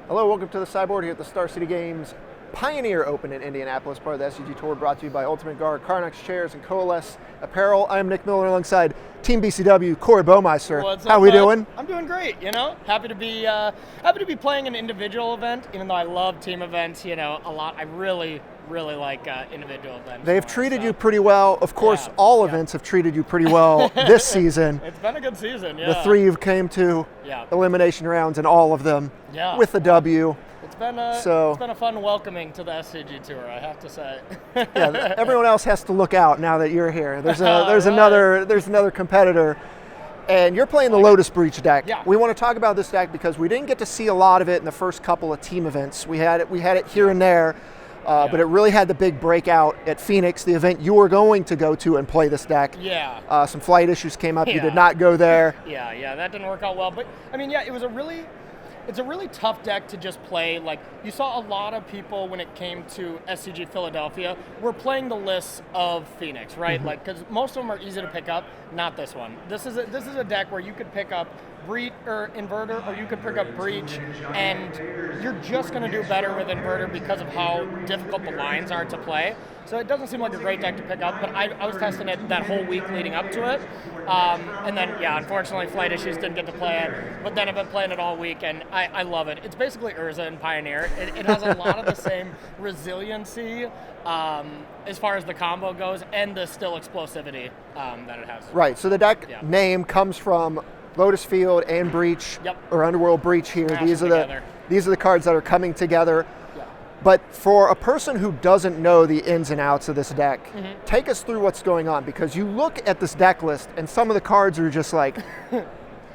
Hello, welcome to the Sideboard here at the Star City Games Pioneer Open in Indianapolis, part of the SCG Tour, brought to you by Ultimate Guard, Carnox Chairs, and Coalesce Apparel. I'm Nick Miller alongside Team BCW, Corey Baumeister. What's up, How we bud? doing? I'm doing great, Happy to be playing an individual event, even though I love team events, a lot. I really like individual events. They've treated you pretty well. Of course, all events have treated you pretty well this season. It's been a good season, The three you've came to, elimination rounds in all of them, with the W. It's been a fun welcoming to the SCG Tour, I have to say. Everyone else has to look out now that you're here. There's another competitor, and you're playing the Lotus Breach deck. Yeah. We want to talk about this deck because we didn't get to see a lot of it in the first couple of team events. We had it here and there, but it really had the big breakout at Phoenix, the event you were going to go to and play this deck. Yeah. Some flight issues came up. You did not go there. Yeah, that didn't work out well. But it's a really tough deck to just play. Like, you saw a lot of people when it came to SCG Philadelphia were playing the lists of Phoenix, right? Like, because most of them are easy to pick up. Not this one. This is a deck where you could pick up Breach or Inverter, or you could pick up Breach, and you're just going to do better with Inverter because of how difficult the lines are to play. So it doesn't seem like a great deck to pick up, but I was testing it that whole week leading up to it. And then, unfortunately, flight issues didn't get to play it, but then I've been playing it all week, and I love it. It's basically Urza and Pioneer. It has a lot of the same resiliency as far as the combo goes, and the still explosivity that it has. Right, so the deck name comes from Lotus Field and Breach, or Underworld Breach here. These are the cards that are coming together. But for a person who doesn't know the ins and outs of this deck, take us through what's going on, because you look at this deck list and some of the cards are just like,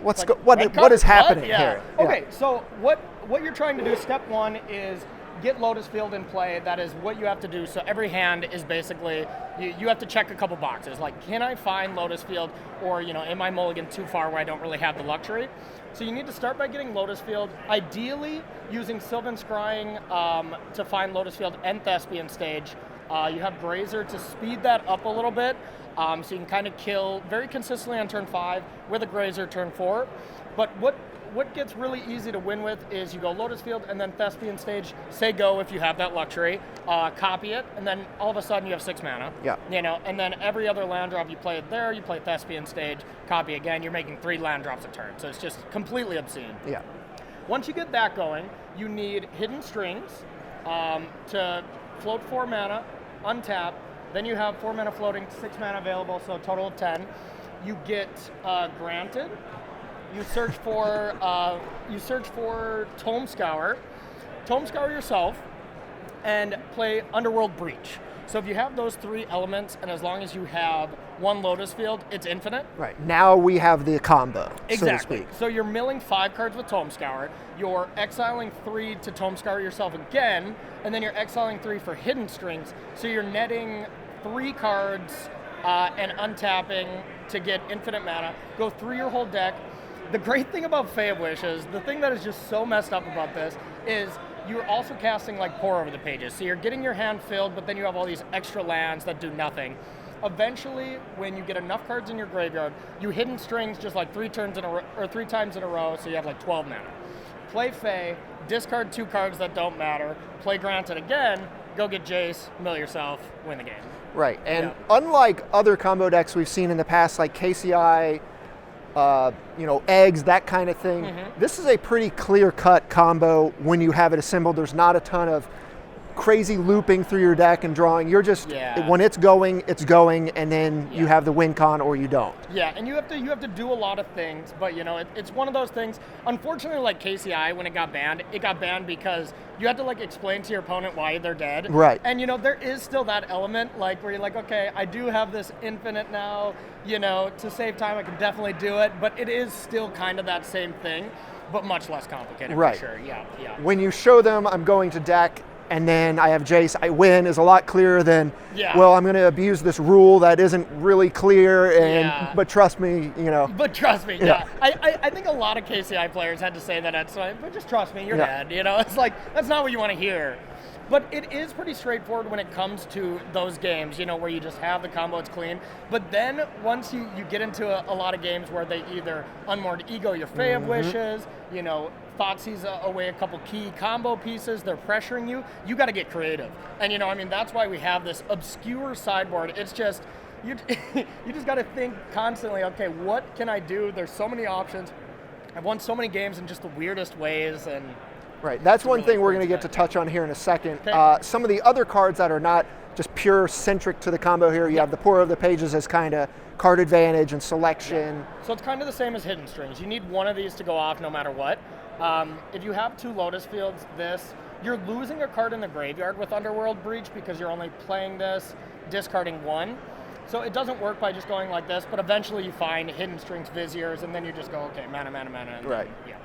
what is happening here? Okay, so what you're trying to do, step one, is get Lotus Field in play. That is what you have to do. So every hand is basically, you have to check a couple boxes. Like, can I find Lotus Field, or, am I mulligan too far where I don't really have the luxury? So you need to start by getting Lotus Field, ideally using Sylvan Scrying to find Lotus Field and Thespian Stage. You have Grazer to speed that up a little bit, so you can kind of kill very consistently on turn 5 with a Grazer turn 4. But what gets really easy to win with is you go Lotus Field and then Thespian Stage, say go if you have that luxury, copy it, and then all of a sudden you have 6 mana. Yeah. And then every other land drop you play it there, you play Thespian Stage, copy again, you're making 3 land drops a turn. So it's just completely obscene. Yeah. Once you get that going, you need Hidden Strings to float 4 mana, untap, then you have 4 mana floating, 6 mana available, so a total of 10. You get Granted. You search for Tome Scour yourself, and play Underworld Breach. So if you have those 3 elements, and as long as you have 1 Lotus Field, it's infinite. Right, now we have the combo, exactly. so to speak. So you're milling 5 cards with Tome Scour, you're exiling 3 to Tome Scour yourself again, and then you're exiling 3 for Hidden Strings, so you're netting 3 cards and untapping to get infinite mana, go through your whole deck. The great thing about Fae of Wishes, the thing that is just so messed up about this, is you're also casting like Pour Over the Pages. So you're getting your hand filled, but then you have all these extra lands that do nothing. Eventually, when you get enough cards in your graveyard, you Hidden Strings just like 3 times in a row, so you have like 12 mana. Play Fae, discard 2 cards that don't matter, play Granted again, go get Jace, mill yourself, win the game. Right, and unlike other combo decks we've seen in the past, like KCI, eggs, that kind of thing. This is a pretty clear-cut combo when you have it assembled. There's not a ton of crazy looping through your deck and drawing. You're just, when it's going, and then you have the win con or you don't. Yeah, and you have to do a lot of things, but it's one of those things. Unfortunately, like KCI, when it got banned because you had to like explain to your opponent why they're dead. Right. And there is still that element, like where you're like, okay, I do have this infinite now, to save time I can definitely do it, but it is still kind of that same thing, but much less complicated for sure. Yeah. When you show them I'm going to deck and then I have Jace, I win, is a lot clearer than, well, I'm going to abuse this rule that isn't really clear, but trust me, But trust me, I think a lot of KCI players had to say that at some point, but just trust me, you're dead, It's like, that's not what you want to hear. But it is pretty straightforward when it comes to those games, where you just have the combo, it's clean. But then once you get into a lot of games where they either Unmoored Ego your Fae of Wishes, Thoughtsy's away a couple key combo pieces. They're pressuring you. You got to get creative. And, that's why we have this obscure sideboard. It's just, you just got to think constantly, okay, what can I do? There's so many options. I've won so many games in just the weirdest ways. And right, that's one thing we're going to get to touch on here in a second. Okay. Some of the other cards that are not just pure centric to the combo here, you have the Pour Over the Pages as kind of card advantage and selection. Yeah. So it's kind of the same as Hidden Strings. You need one of these to go off no matter what. If you have 2 Lotus Fields, you're losing a card in the graveyard with Underworld Breach because you're only playing this, discarding 1. So it doesn't work by just going like this, but eventually you find Hidden Strings, Viziers, and then you just go, okay, mana, and right. Then, yeah.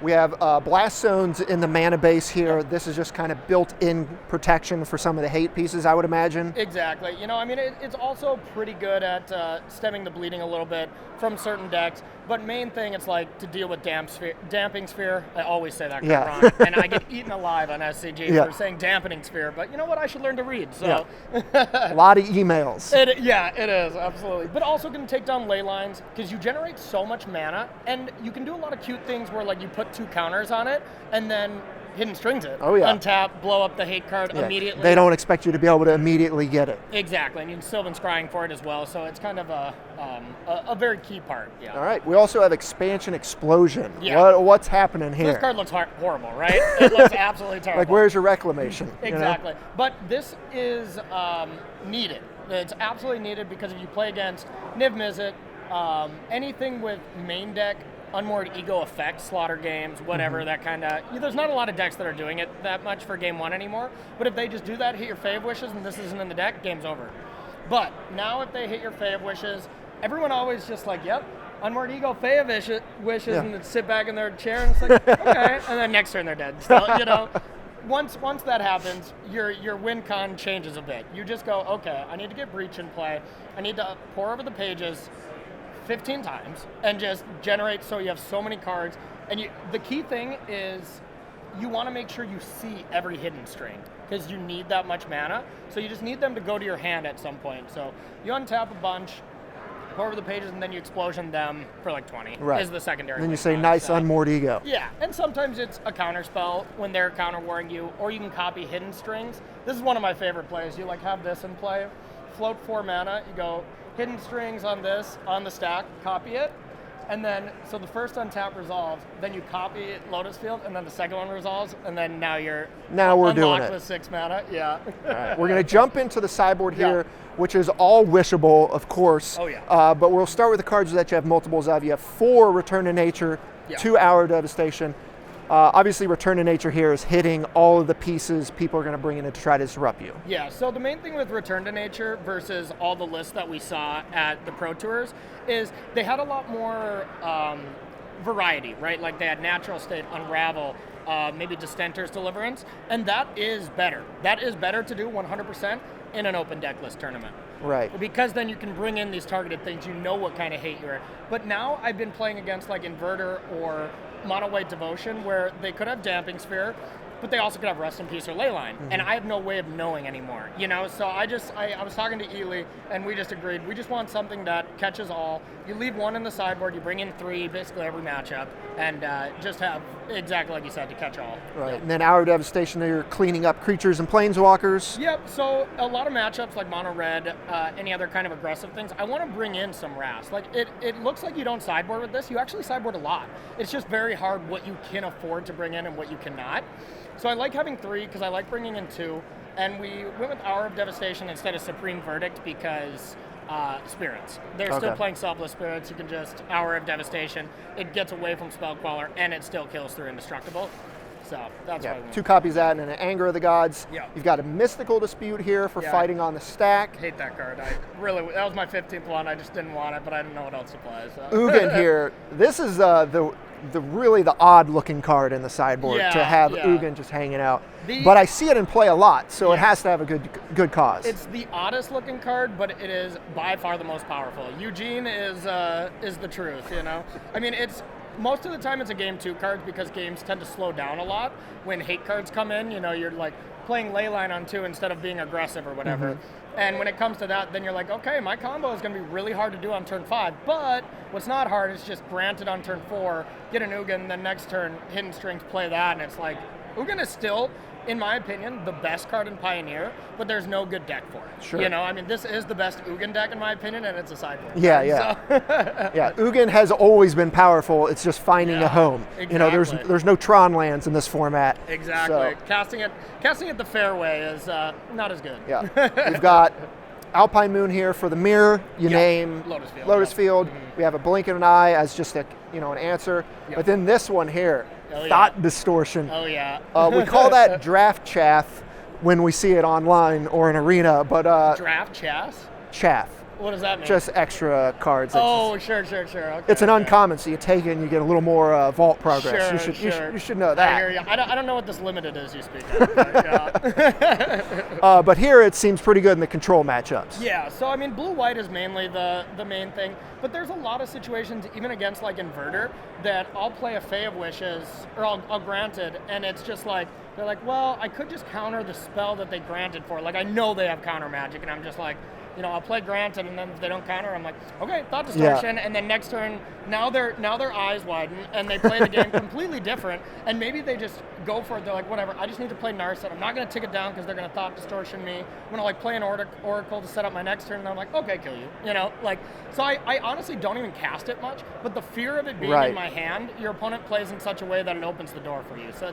We have Blast Zones in the mana base here. This is just kind of built-in protection for some of the hate pieces, I would imagine. Exactly. It's also pretty good at stemming the bleeding a little bit from certain decks. But main thing, it's like to deal with Damping Sphere. I always say that wrong. And I get eaten alive on SCG for saying Dampening Sphere. But you know what? I should learn to read. So a lot of emails. It is, absolutely. But also can take down ley lines because you generate so much mana. And you can do a lot of cute things where like you put 2 counters on it and then Hidden Strings it. Oh, yeah. Untap, blow up the hate card immediately. They don't expect you to be able to immediately get it. Exactly, and you can Sylvan Scrying for it as well, so it's kind of a very key part. Yeah. All right, we also have Expansion Explosion. Yeah. What's happening here? This card looks horrible, right? It looks absolutely terrible. Like, where's your Reclamation? Exactly, but this is needed. It's absolutely needed because if you play against Niv Mizzet, anything with main deck, Unmoored Ego effect, slaughter games, whatever, that kind of... There's not a lot of decks that are doing it that much for game 1 anymore, but if they just do that, hit your Fave Wishes, and this isn't in the deck, game's over. But now if they hit your Fave Wishes, everyone always just like, yep, Unmoored Ego Fave Wishes, and then sit back in their chair, and it's like, okay, and then next turn they're dead. Still, Once that happens, your win con changes a bit. You just go, okay, I need to get Breach in play, I need to Pour Over the Pages 15 times and just generate so you have so many cards. And the key thing is you want to make sure you see every Hidden String because you need that much mana. So you just need them to go to your hand at some point. So you untap a bunch, Pour Over the Pages, and then you Explosion them for like 20 is the secondary. And then you say, nice Unmoored Ego. Yeah, and sometimes it's a counter spell when they're counter warring you, or you can copy Hidden Strings. This is one of my favorite plays. You like have this in play, float 4 mana, you go Hidden Strings on this, on the stack, copy it, and then, so the first untap resolves, then you copy Lotus Field, and then the second one resolves, and then now you're we're doing it. With 6 mana, yeah. All right, we're going to jump into the sideboard here, which is all wishable, of course. Oh, yeah. But we'll start with the cards that you have multiples of. You have 4 Return to Nature, 2 Hour Devastation. Obviously, Return to Nature here is hitting all of the pieces people are going to bring in to try to disrupt you. Yeah, so the main thing with Return to Nature versus all the lists that we saw at the Pro Tours is they had a lot more variety, right? Like they had Natural State, Unravel, maybe Dissenter's Deliverance, and that is better. That is better to do 100% in an open deck list tournament. Right. Because then you can bring in these targeted things, you know what kind of hate you're in. But now I've been playing against like Inverter or Mono White Devotion where they could have Damping Sphere, but they also could have Rest in Peace or Leyline, and I have no way of knowing anymore, So I was talking to Ely, and we just agreed, we just want something that catches all. You leave 1 in the sideboard, you bring in 3 basically every matchup, and just have, exactly like you said, to catch all. Right, and then Hour Devastation, you're cleaning up creatures and planeswalkers. Yep, so a lot of matchups like Mono Red, any other kind of aggressive things, I want to bring in some Wrath. Like, it looks like you don't sideboard with this, you actually sideboard a lot. It's just very hard what you can afford to bring in and what you cannot. So I like having 3 because I like bringing in 2, and we went with Hour of Devastation instead of Supreme Verdict because Spirits. They're still playing Selfless Spirits. You can just Hour of Devastation. It gets away from Spellqueller, and it still kills through Indestructible. So that's why we 2 copies of that and an Anger of the Gods. Yeah. You've got a Mystical Dispute here for fighting on the stack. Hate that card. That was my 15th one. I just didn't want it, but I didn't know what else to play. So. Ugin here. This is the really odd looking card in the sideboard to have Ugin just hanging out. But I see it in play a lot, so it has to have a good cause. It's the oddest looking card, but it is by far the most powerful. Eugene is the truth, I mean, most of the time it's a game 2 cards because games tend to slow down a lot when hate cards come in. You know, you're like playing Leyline on 2 instead of being aggressive or whatever. Mm-hmm. And when it comes to that, then you're like, okay, my combo is going to be really hard to do on turn 5. But what's not hard is just granted on turn 4, get an Ugin, then next turn, Hidden Strings, play that. And it's like, Ugin is still, in my opinion, the best card in Pioneer, but there's no good deck for it. Sure. You know, I mean, this is the best Ugin deck in my opinion, and it's a sideboard. Yeah, yeah. So. Yeah, Ugin has always been powerful. It's just finding a home. Exactly. You know, there's no Tron lands in this format. Exactly. So. Casting it the fair way is not as good. Yeah. We've got Alpine Moon here for the mirror. You name Lotus Field. Mm-hmm. We have a blink of an eye as just an answer. Yep. But then this one here, Thought Distortion. Oh yeah. We call that draft chaff when we see it online or in arena, but draft chaff. Chaff. What does that mean? Just extra cards. Oh, sure. Okay, it's an uncommon, so you take it and you get a little more vault progress. Sure, you should know that. I hear you. I don't know what this limited is you speak of. But here it seems pretty good in the control matchups. Yeah, so I mean, blue-white is mainly the main thing, but there's a lot of situations, even against like Inverter, that I'll play a Fae of Wishes, or I'll grant it, and it's just like, they're like, well, I could just counter the spell that they granted for. Like, I know they have counter magic, and I'm just like, you know, I'll play Granted, and then if they don't counter, I'm like, okay, Thought Distortion, and then next turn, now their eyes widen, and they play the game completely different, and maybe they just go for it. They're like, whatever, I just need to play Narset. I'm not going to tick it down because they're going to Thought Distortion me. I'm going to like play an Oracle to set up my next turn, and I'm like, okay, kill you. You know, like, so I honestly don't even cast it much, but the fear of it being in my hand, your opponent plays in such a way that it opens the door for you. So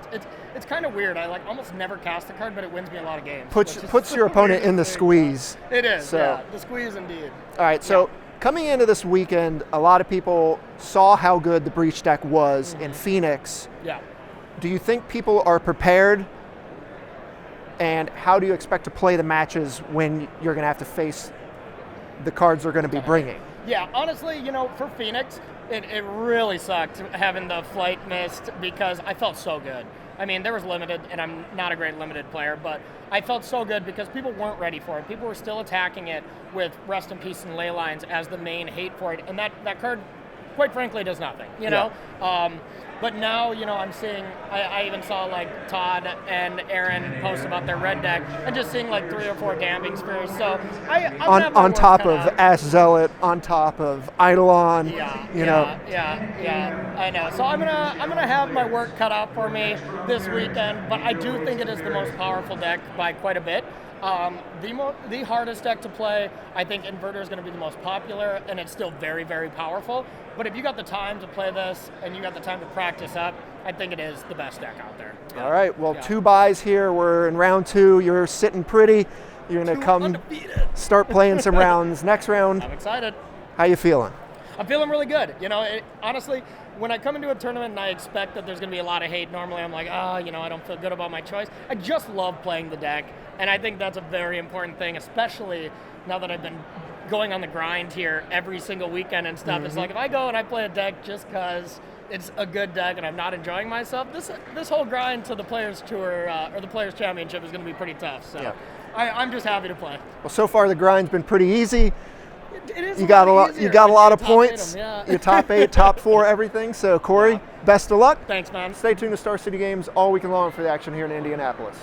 it's kind of weird. I like almost never cast the card, but it wins me a lot of games. Puts your opponent in the squeeze. It is, yeah. The squeeze indeed. All right, so coming into this weekend, a lot of people saw how good the Breach deck was in Phoenix. Yeah. Do you think people are prepared? And how do you expect to play the matches when you're going to have to face the cards they're going to be bringing? Yeah, honestly, you know, for Phoenix, it really sucked having the flight missed because I felt so good. I mean, there was limited, and I'm not a great limited player, but I felt so good because people weren't ready for it. People were still attacking it with Rest in Peace and Leylines as the main hate for it, and that card, quite frankly, does nothing, you know? But now, you know, I'm seeing, I even saw like Todd and Aaron post about their red deck and just seeing like 3 or 4 Gambling Spheres. So I'm on top of Ash Zealot, on top of Eidolon, you know. Yeah, I know. So I'm gonna have my work cut out for me this weekend, but I do think it is the most powerful deck by quite a bit. The hardest deck to play, I think Inverter is going to be the most popular, and it's still very, very powerful. But if you got the time to play this and you got the time to practice up, I think it is the best deck out there. All right, well, 2 buys here. We're in round 2. You're sitting pretty. You're going to come undefeated. Start playing some rounds next round. I'm excited. How you feeling? I'm feeling really good. You know, honestly, when I come into a tournament and I expect that there's going to be a lot of hate, normally I'm like, you know, I don't feel good about my choice. I just love playing the deck, and I think that's a very important thing, especially now that I've been going on the grind here every single weekend and stuff. It's like if I go and I play a deck just because it's a good deck and I'm not enjoying myself, this whole grind to the Players Tour or the Players Championship is going to be pretty tough. So I'm just happy to play. Well, so far the grind's been pretty easy. It is you got a lot. easier. You got a lot of points. You're top 8, top 4, everything. So Corey, best of luck. Thanks, man. Stay tuned to Star City Games all weekend long for the action here in Indianapolis.